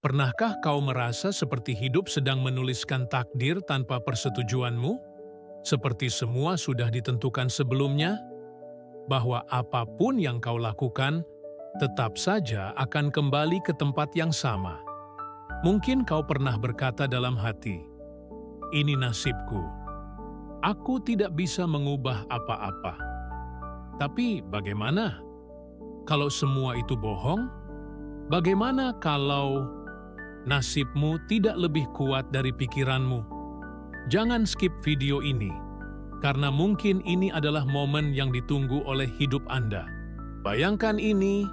Pernahkah kau merasa seperti hidup sedang menuliskan takdir tanpa persetujuanmu? Seperti semua sudah ditentukan sebelumnya? Bahwa apapun yang kau lakukan, tetap saja akan kembali ke tempat yang sama. Mungkin kau pernah berkata dalam hati, "Ini nasibku. Aku tidak bisa mengubah apa-apa." Tapi bagaimana? Kalau semua itu bohong? Bagaimana kalau nasibmu tidak lebih kuat dari pikiranmu? Jangan skip video ini, karena mungkin ini adalah momen yang ditunggu oleh hidup Anda. Bayangkan ini,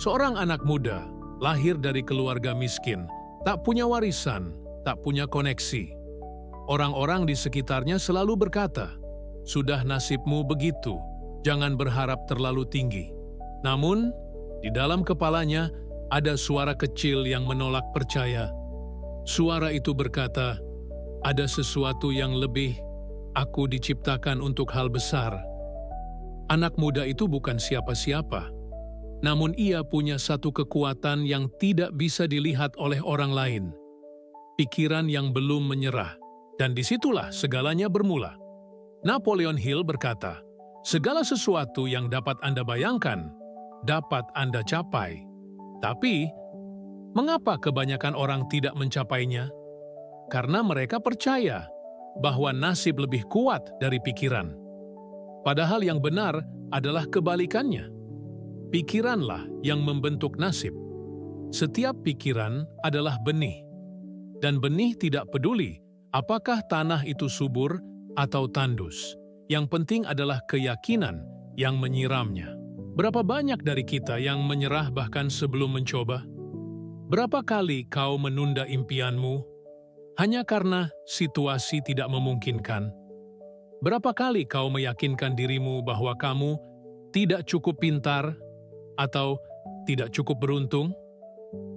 seorang anak muda, lahir dari keluarga miskin, tak punya warisan, tak punya koneksi. Orang-orang di sekitarnya selalu berkata, "Sudah nasibmu begitu, jangan berharap terlalu tinggi." Namun, di dalam kepalanya ada suara kecil yang menolak percaya. Suara itu berkata, "Ada sesuatu yang lebih, aku diciptakan untuk hal besar." Anak muda itu bukan siapa-siapa, namun ia punya satu kekuatan yang tidak bisa dilihat oleh orang lain. Pikiran yang belum menyerah, dan disitulah segalanya bermula. Napoleon Hill berkata, "Segala sesuatu yang dapat Anda bayangkan, dapat Anda capai." Tapi, mengapa kebanyakan orang tidak mencapainya? Karena mereka percaya bahwa nasib lebih kuat dari pikiran. Padahal yang benar adalah kebalikannya. Pikiranlah yang membentuk nasib. Setiap pikiran adalah benih, dan benih tidak peduli apakah tanah itu subur atau tandus. Yang penting adalah keyakinan yang menyiramnya. Berapa banyak dari kita yang menyerah bahkan sebelum mencoba? Berapa kali kau menunda impianmu hanya karena situasi tidak memungkinkan? Berapa kali kau meyakinkan dirimu bahwa kamu tidak cukup pintar atau tidak cukup beruntung?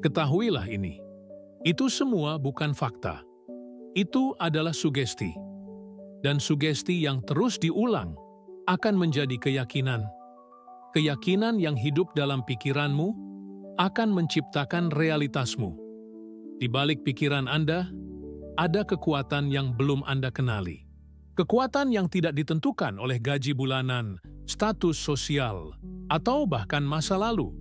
Ketahuilah ini, itu semua bukan fakta. Itu adalah sugesti. Dan sugesti yang terus diulang akan menjadi keyakinan. Keyakinan yang hidup dalam pikiranmu akan menciptakan realitasmu. Di balik pikiran Anda, ada kekuatan yang belum Anda kenali. Kekuatan yang tidak ditentukan oleh gaji bulanan, status sosial, atau bahkan masa lalu.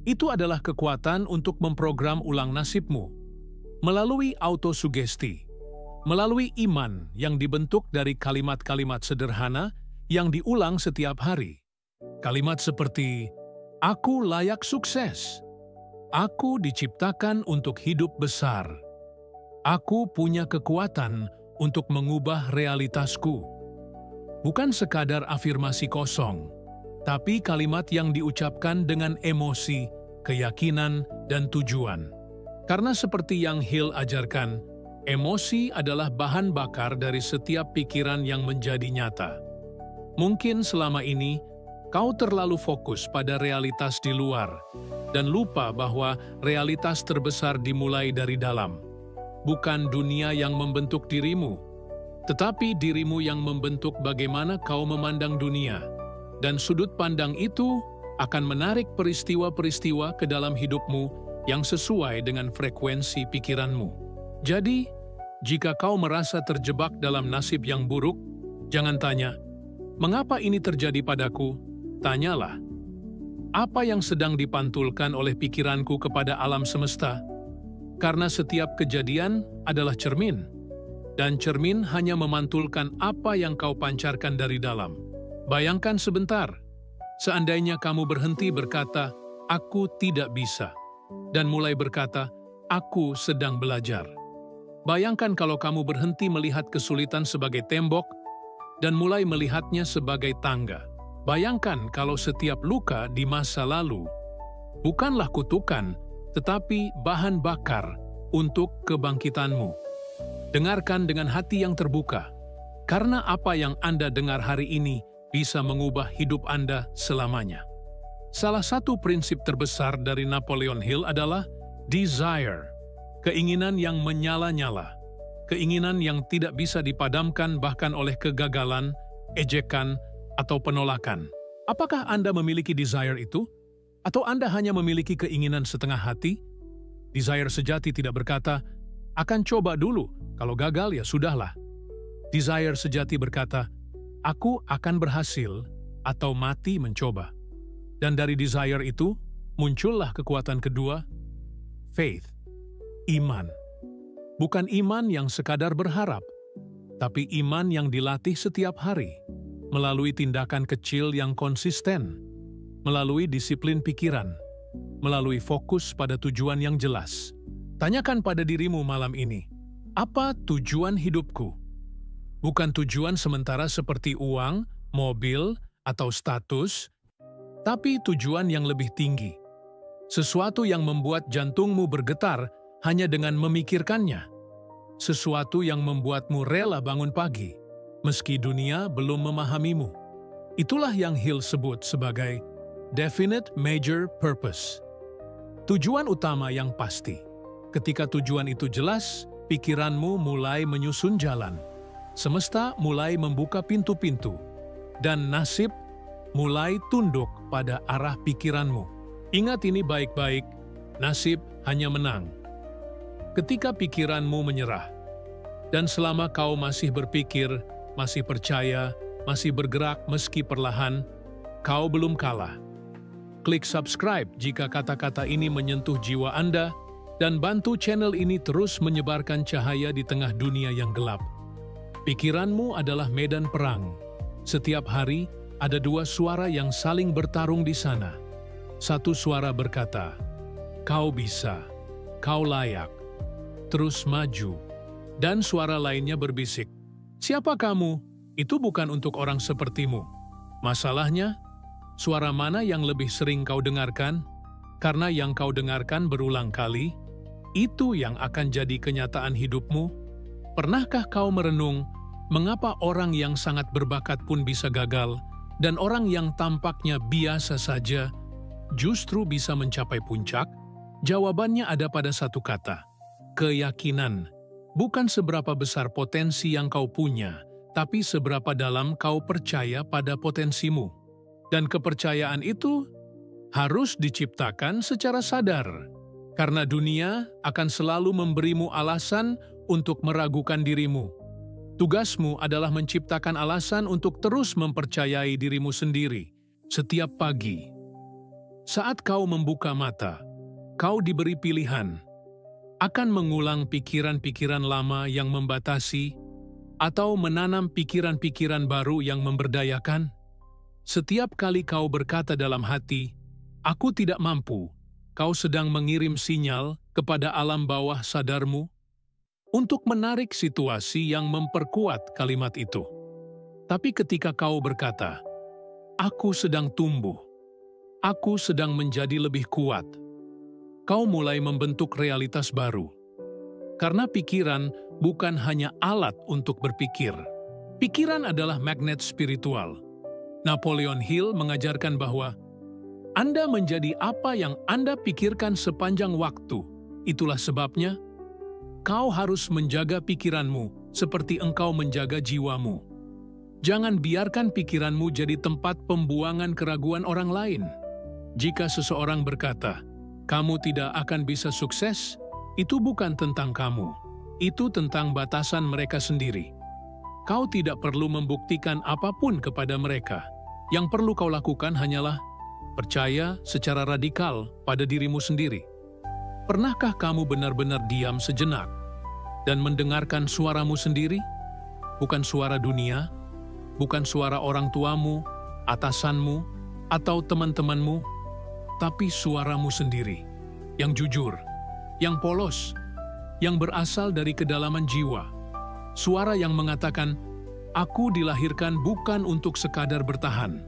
Itu adalah kekuatan untuk memprogram ulang nasibmu. Melalui autosugesti, melalui iman yang dibentuk dari kalimat-kalimat sederhana yang diulang setiap hari. Kalimat seperti, "Aku layak sukses. Aku diciptakan untuk hidup besar. Aku punya kekuatan untuk mengubah realitasku." Bukan sekadar afirmasi kosong, tapi kalimat yang diucapkan dengan emosi, keyakinan, dan tujuan. Karena seperti yang Hill ajarkan, emosi adalah bahan bakar dari setiap pikiran yang menjadi nyata. Mungkin selama ini, kau terlalu fokus pada realitas di luar dan lupa bahwa realitas terbesar dimulai dari dalam. Bukan dunia yang membentuk dirimu, tetapi dirimu yang membentuk bagaimana kau memandang dunia. Dan sudut pandang itu akan menarik peristiwa-peristiwa ke dalam hidupmu yang sesuai dengan frekuensi pikiranmu. Jadi, jika kau merasa terjebak dalam nasib yang buruk, jangan tanya, "Mengapa ini terjadi padaku?" Tanyalah, apa yang sedang dipantulkan oleh pikiranku kepada alam semesta? Karena setiap kejadian adalah cermin, dan cermin hanya memantulkan apa yang kau pancarkan dari dalam. Bayangkan sebentar, seandainya kamu berhenti berkata, "Aku tidak bisa," dan mulai berkata, "Aku sedang belajar." Bayangkan kalau kamu berhenti melihat kesulitan sebagai tembok dan mulai melihatnya sebagai tangga. Bayangkan kalau setiap luka di masa lalu bukanlah kutukan, tetapi bahan bakar untuk kebangkitanmu. Dengarkan dengan hati yang terbuka, karena apa yang Anda dengar hari ini bisa mengubah hidup Anda selamanya. Salah satu prinsip terbesar dari Napoleon Hill adalah desire, keinginan yang menyala-nyala, keinginan yang tidak bisa dipadamkan bahkan oleh kegagalan, ejekan, atau penolakan. Apakah Anda memiliki desire itu? Atau Anda hanya memiliki keinginan setengah hati? Desire sejati tidak berkata, "Akan coba dulu, kalau gagal ya sudahlah." Desire sejati berkata, "Aku akan berhasil atau mati mencoba." Dan dari desire itu, muncullah kekuatan kedua, faith, iman. Bukan iman yang sekadar berharap, tapi iman yang dilatih setiap hari, melalui tindakan kecil yang konsisten, melalui disiplin pikiran, melalui fokus pada tujuan yang jelas. Tanyakan pada dirimu malam ini, apa tujuan hidupku? Bukan tujuan sementara seperti uang, mobil, atau status, tapi tujuan yang lebih tinggi. Sesuatu yang membuat jantungmu bergetar hanya dengan memikirkannya. Sesuatu yang membuatmu rela bangun pagi, meski dunia belum memahamimu. Itulah yang Hill sebut sebagai definite major purpose. Tujuan utama yang pasti. Ketika tujuan itu jelas, pikiranmu mulai menyusun jalan. Semesta mulai membuka pintu-pintu, dan nasib mulai tunduk pada arah pikiranmu. Ingat ini baik-baik, nasib hanya menang ketika pikiranmu menyerah. Dan selama kau masih berpikir, masih percaya, masih bergerak meski perlahan, kau belum kalah. Klik subscribe jika kata-kata ini menyentuh jiwa Anda, dan bantu channel ini terus menyebarkan cahaya di tengah dunia yang gelap. Pikiranmu adalah medan perang. Setiap hari ada dua suara yang saling bertarung di sana. Satu suara berkata, "Kau bisa, kau layak, terus maju." Dan suara lainnya berbisik, "Siapa kamu? Itu bukan untuk orang sepertimu." Masalahnya, suara mana yang lebih sering kau dengarkan? Karena yang kau dengarkan berulang kali, itu yang akan jadi kenyataan hidupmu. Pernahkah kau merenung, mengapa orang yang sangat berbakat pun bisa gagal, dan orang yang tampaknya biasa saja justru bisa mencapai puncak? Jawabannya ada pada satu kata, keyakinan. Bukan seberapa besar potensi yang kau punya, tapi seberapa dalam kau percaya pada potensimu. Dan kepercayaan itu harus diciptakan secara sadar, karena dunia akan selalu memberimu alasan untuk meragukan dirimu. Tugasmu adalah menciptakan alasan untuk terus mempercayai dirimu sendiri setiap pagi. Saat kau membuka mata, kau diberi pilihan. Akan mengulang pikiran-pikiran lama yang membatasi, atau menanam pikiran-pikiran baru yang memberdayakan? Setiap kali kau berkata dalam hati, "Aku tidak mampu," kau sedang mengirim sinyal kepada alam bawah sadarmu untuk menarik situasi yang memperkuat kalimat itu. Tapi ketika kau berkata, "Aku sedang tumbuh, aku sedang menjadi lebih kuat," kau mulai membentuk realitas baru. Karena pikiran bukan hanya alat untuk berpikir. Pikiran adalah magnet spiritual. Napoleon Hill mengajarkan bahwa Anda menjadi apa yang Anda pikirkan sepanjang waktu. Itulah sebabnya kau harus menjaga pikiranmu seperti engkau menjaga jiwamu. Jangan biarkan pikiranmu jadi tempat pembuangan keraguan orang lain. Jika seseorang berkata, "Kamu tidak akan bisa sukses," itu bukan tentang kamu. Itu tentang batasan mereka sendiri. Kau tidak perlu membuktikan apapun kepada mereka. Yang perlu kau lakukan hanyalah percaya secara radikal pada dirimu sendiri. Pernahkah kamu benar-benar diam sejenak dan mendengarkan suaramu sendiri? Bukan suara dunia, bukan suara orang tuamu, atasanmu, atau teman-temanmu, tapi suaramu sendiri, yang jujur, yang polos, yang berasal dari kedalaman jiwa. Suara yang mengatakan, "Aku dilahirkan bukan untuk sekadar bertahan.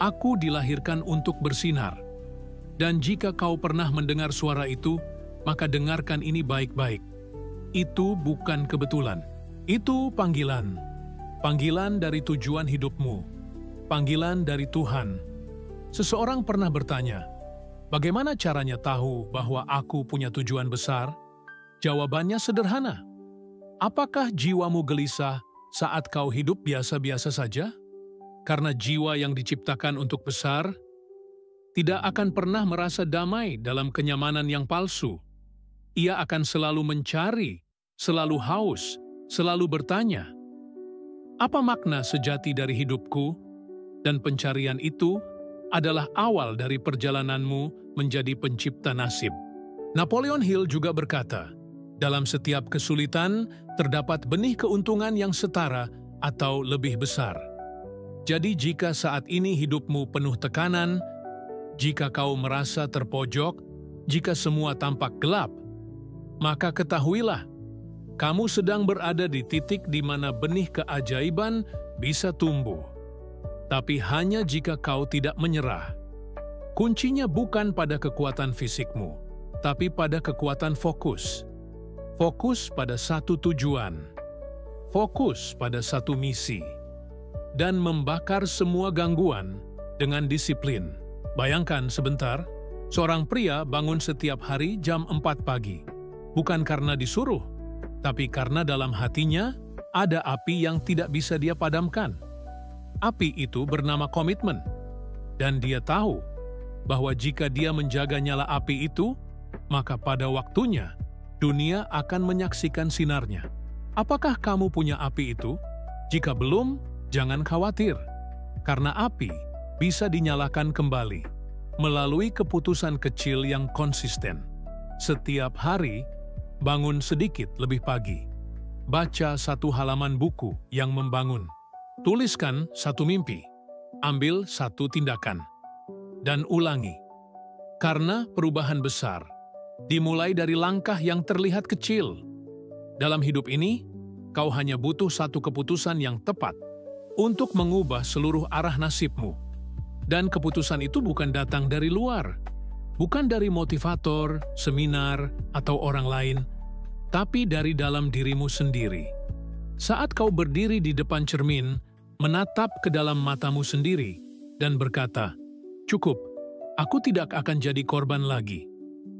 Aku dilahirkan untuk bersinar." Dan jika kau pernah mendengar suara itu, maka dengarkan ini baik-baik. Itu bukan kebetulan. Itu panggilan. Panggilan dari tujuan hidupmu. Panggilan dari Tuhan. Seseorang pernah bertanya, "Bagaimana caranya tahu bahwa aku punya tujuan besar?" Jawabannya sederhana. Apakah jiwamu gelisah saat kau hidup biasa-biasa saja? Karena jiwa yang diciptakan untuk besar tidak akan pernah merasa damai dalam kenyamanan yang palsu. Ia akan selalu mencari, selalu haus, selalu bertanya, "Apa makna sejati dari hidupku?" Dan pencarian itu adalah awal dari perjalananmu menjadi pencipta nasib. Napoleon Hill juga berkata, dalam setiap kesulitan terdapat benih keuntungan yang setara atau lebih besar. Jadi jika saat ini hidupmu penuh tekanan, jika kau merasa terpojok, jika semua tampak gelap, maka ketahuilah, kamu sedang berada di titik di mana benih keajaiban bisa tumbuh. Tapi hanya jika kau tidak menyerah. Kuncinya bukan pada kekuatan fisikmu, tapi pada kekuatan fokus. Fokus pada satu tujuan, fokus pada satu misi, dan membakar semua gangguan dengan disiplin. Bayangkan sebentar, seorang pria bangun setiap hari jam 4 pagi. Bukan karena disuruh, tapi karena dalam hatinya ada api yang tidak bisa dia padamkan. Api itu bernama komitmen, dan dia tahu bahwa jika dia menjaga nyala api itu, maka pada waktunya dunia akan menyaksikan sinarnya. Apakah kamu punya api itu? Jika belum, jangan khawatir, karena api bisa dinyalakan kembali melalui keputusan kecil yang konsisten. Setiap hari, bangun sedikit lebih pagi. Baca satu halaman buku yang membangun. Tuliskan satu mimpi. Ambil satu tindakan. Dan ulangi. Karena perubahan besar dimulai dari langkah yang terlihat kecil. Dalam hidup ini, kau hanya butuh satu keputusan yang tepat untuk mengubah seluruh arah nasibmu. Dan keputusan itu bukan datang dari luar, bukan dari motivator, seminar, atau orang lain, tapi dari dalam dirimu sendiri. Saat kau berdiri di depan cermin, menatap ke dalam matamu sendiri, dan berkata, "Cukup, aku tidak akan jadi korban lagi.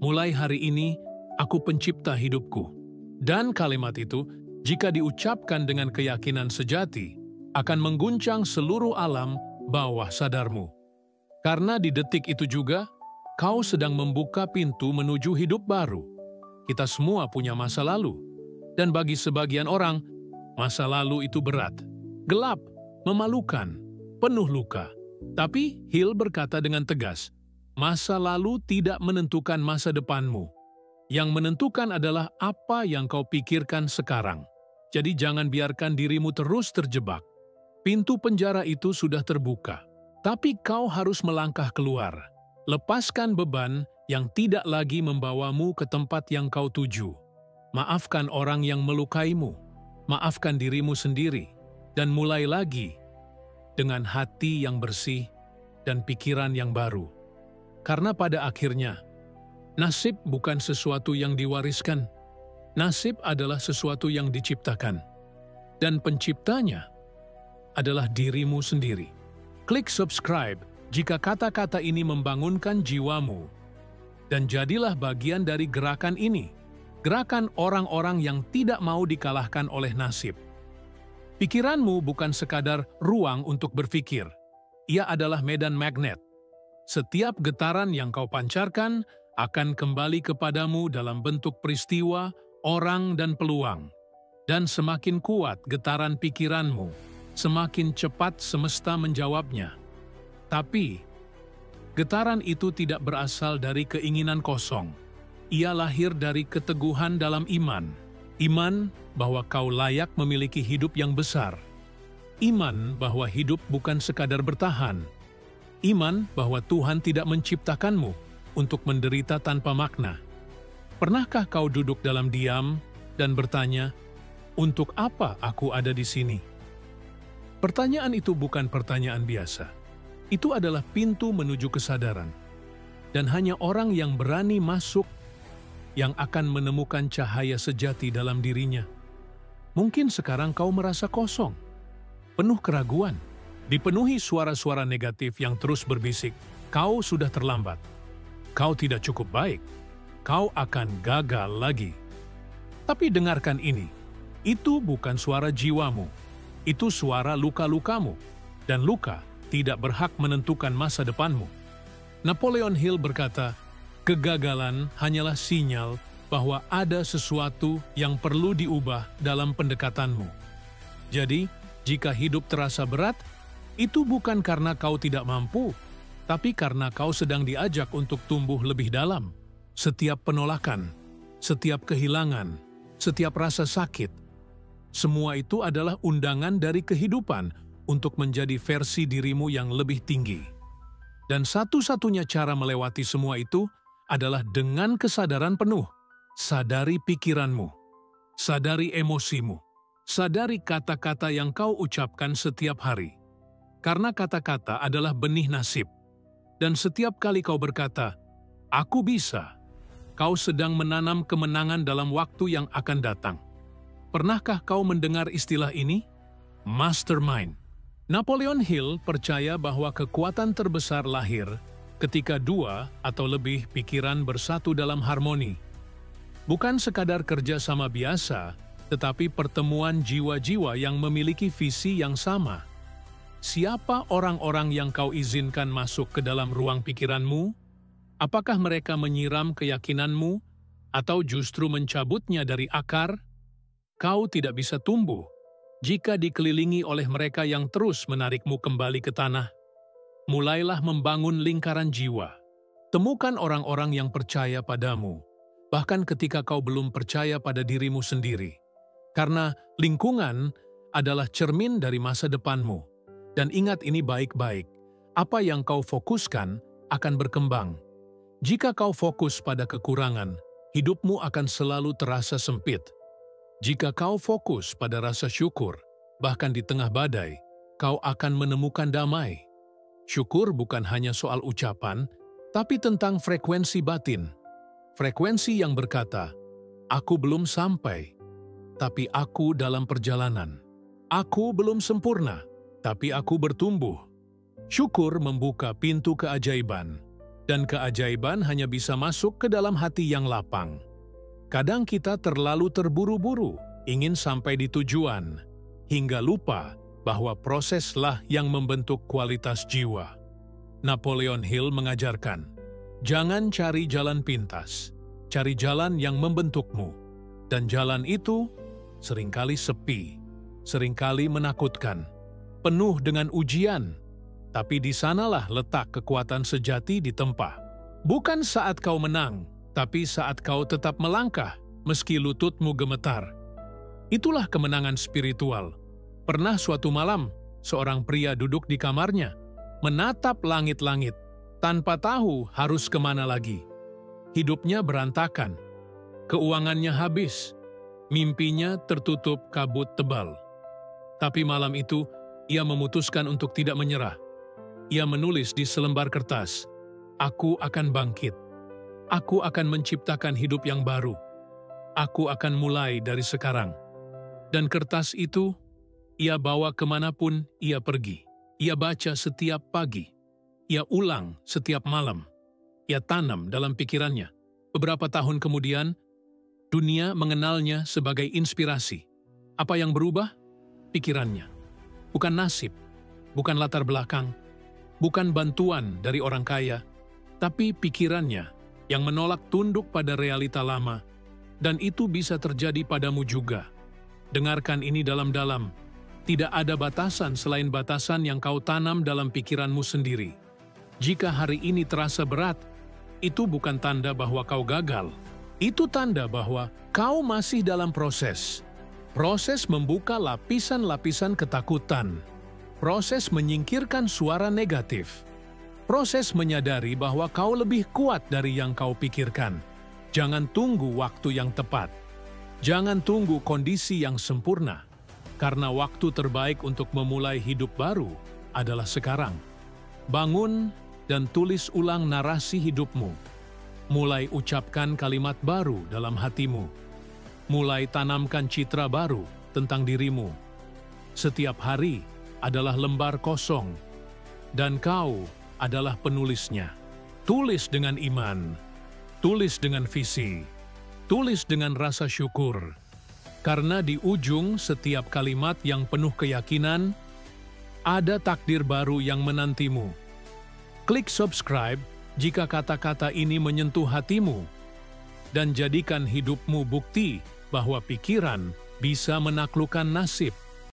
Mulai hari ini, aku pencipta hidupku." Dan kalimat itu, jika diucapkan dengan keyakinan sejati, akan mengguncang seluruh alam bawah sadarmu. Karena di detik itu juga, kau sedang membuka pintu menuju hidup baru. Kita semua punya masa lalu. Dan bagi sebagian orang, masa lalu itu berat, gelap, memalukan, penuh luka. Tapi Hill berkata dengan tegas, masa lalu tidak menentukan masa depanmu. Yang menentukan adalah apa yang kau pikirkan sekarang. Jadi jangan biarkan dirimu terus terjebak. Pintu penjara itu sudah terbuka, tapi kau harus melangkah keluar. Lepaskan beban yang tidak lagi membawamu ke tempat yang kau tuju. Maafkan orang yang melukaimu, maafkan dirimu sendiri, dan mulai lagi dengan hati yang bersih dan pikiran yang baru. Karena pada akhirnya, nasib bukan sesuatu yang diwariskan. Nasib adalah sesuatu yang diciptakan. Dan penciptanya adalah dirimu sendiri. Klik subscribe jika kata-kata ini membangunkan jiwamu. Dan jadilah bagian dari gerakan ini. Gerakan orang-orang yang tidak mau dikalahkan oleh nasib. Pikiranmu bukan sekadar ruang untuk berpikir. Ia adalah medan magnet. Setiap getaran yang kau pancarkan akan kembali kepadamu dalam bentuk peristiwa, orang, dan peluang. Dan semakin kuat getaran pikiranmu, semakin cepat semesta menjawabnya. Tapi, getaran itu tidak berasal dari keinginan kosong. Ia lahir dari keteguhan dalam iman. Iman bahwa kau layak memiliki hidup yang besar. Iman bahwa hidup bukan sekadar bertahan. Iman bahwa Tuhan tidak menciptakanmu untuk menderita tanpa makna. Pernahkah kau duduk dalam diam dan bertanya, "Untuk apa aku ada di sini?" Pertanyaan itu bukan pertanyaan biasa. Itu adalah pintu menuju kesadaran. Dan hanya orang yang berani masuk yang akan menemukan cahaya sejati dalam dirinya. Mungkin sekarang kau merasa kosong, penuh keraguan, dipenuhi suara-suara negatif yang terus berbisik, "Kau sudah terlambat. Kau tidak cukup baik. Kau akan gagal lagi." Tapi dengarkan ini, itu bukan suara jiwamu. Itu suara luka-lukamu, dan luka tidak berhak menentukan masa depanmu. Napoleon Hill berkata, kegagalan hanyalah sinyal bahwa ada sesuatu yang perlu diubah dalam pendekatanmu. Jadi, jika hidup terasa berat, itu bukan karena kau tidak mampu, tapi karena kau sedang diajak untuk tumbuh lebih dalam. Setiap penolakan, setiap kehilangan, setiap rasa sakit, semua itu adalah undangan dari kehidupan untuk menjadi versi dirimu yang lebih tinggi. Dan satu-satunya cara melewati semua itu adalah dengan kesadaran penuh. Sadari pikiranmu, sadari emosimu, sadari kata-kata yang kau ucapkan setiap hari. Karena kata-kata adalah benih nasib. Dan setiap kali kau berkata, "Aku bisa," kau sedang menanam kemenangan dalam waktu yang akan datang. Pernahkah kau mendengar istilah ini? Mastermind. Napoleon Hill percaya bahwa kekuatan terbesar lahir ketika dua atau lebih pikiran bersatu dalam harmoni. Bukan sekadar kerja sama biasa, tetapi pertemuan jiwa-jiwa yang memiliki visi yang sama. Siapa orang-orang yang kau izinkan masuk ke dalam ruang pikiranmu? Apakah mereka menyiram keyakinanmu atau justru mencabutnya dari akar? Kau tidak bisa tumbuh jika dikelilingi oleh mereka yang terus menarikmu kembali ke tanah. Mulailah membangun lingkaran jiwa. Temukan orang-orang yang percaya padamu, bahkan ketika kau belum percaya pada dirimu sendiri. Karena lingkungan adalah cermin dari masa depanmu. Dan ingat ini baik-baik, apa yang kau fokuskan akan berkembang. Jika kau fokus pada kekurangan, hidupmu akan selalu terasa sempit. Jika kau fokus pada rasa syukur, bahkan di tengah badai, kau akan menemukan damai. Syukur bukan hanya soal ucapan, tapi tentang frekuensi batin. Frekuensi yang berkata, "Aku belum sampai, tapi aku dalam perjalanan. Aku belum sempurna, tapi aku bertumbuh." Syukur membuka pintu keajaiban, dan keajaiban hanya bisa masuk ke dalam hati yang lapang. Kadang kita terlalu terburu-buru, ingin sampai di tujuan, hingga lupa bahwa proseslah yang membentuk kualitas jiwa. Napoleon Hill mengajarkan, jangan cari jalan pintas, cari jalan yang membentukmu. Dan jalan itu seringkali sepi, seringkali menakutkan, penuh dengan ujian, tapi di sanalah letak kekuatan sejati ditempa. Bukan saat kau menang, tapi saat kau tetap melangkah, meski lututmu gemetar. Itulah kemenangan spiritual. Pernah suatu malam, seorang pria duduk di kamarnya, menatap langit-langit, tanpa tahu harus kemana lagi. Hidupnya berantakan, keuangannya habis, mimpinya tertutup kabut tebal. Tapi malam itu, ia memutuskan untuk tidak menyerah. Ia menulis di selembar kertas, "Aku akan bangkit. Aku akan menciptakan hidup yang baru. Aku akan mulai dari sekarang." Dan kertas itu, ia bawa kemanapun ia pergi. Ia baca setiap pagi. Ia ulang setiap malam. Ia tanam dalam pikirannya. Beberapa tahun kemudian, dunia mengenalnya sebagai inspirasi. Apa yang berubah? Pikirannya. Bukan nasib, bukan latar belakang, bukan bantuan dari orang kaya, tapi pikirannya yang menolak tunduk pada realita lama. Dan itu bisa terjadi padamu juga. Dengarkan ini dalam-dalam. Tidak ada batasan selain batasan yang kau tanam dalam pikiranmu sendiri. Jika hari ini terasa berat, itu bukan tanda bahwa kau gagal. Itu tanda bahwa kau masih dalam proses. Proses membuka lapisan-lapisan ketakutan. Proses menyingkirkan suara negatif. Proses menyadari bahwa kau lebih kuat dari yang kau pikirkan. Jangan tunggu waktu yang tepat. Jangan tunggu kondisi yang sempurna. Karena waktu terbaik untuk memulai hidup baru adalah sekarang. Bangun dan tulis ulang narasi hidupmu. Mulai ucapkan kalimat baru dalam hatimu. Mulai tanamkan citra baru tentang dirimu. Setiap hari adalah lembar kosong, dan kau adalah penulisnya. Tulis dengan iman, tulis dengan visi, tulis dengan rasa syukur. Karena di ujung setiap kalimat yang penuh keyakinan, ada takdir baru yang menantimu. Klik subscribe jika kata-kata ini menyentuh hatimu. dan jadikan hidupmu bukti bahwa pikiran bisa menaklukkan nasib.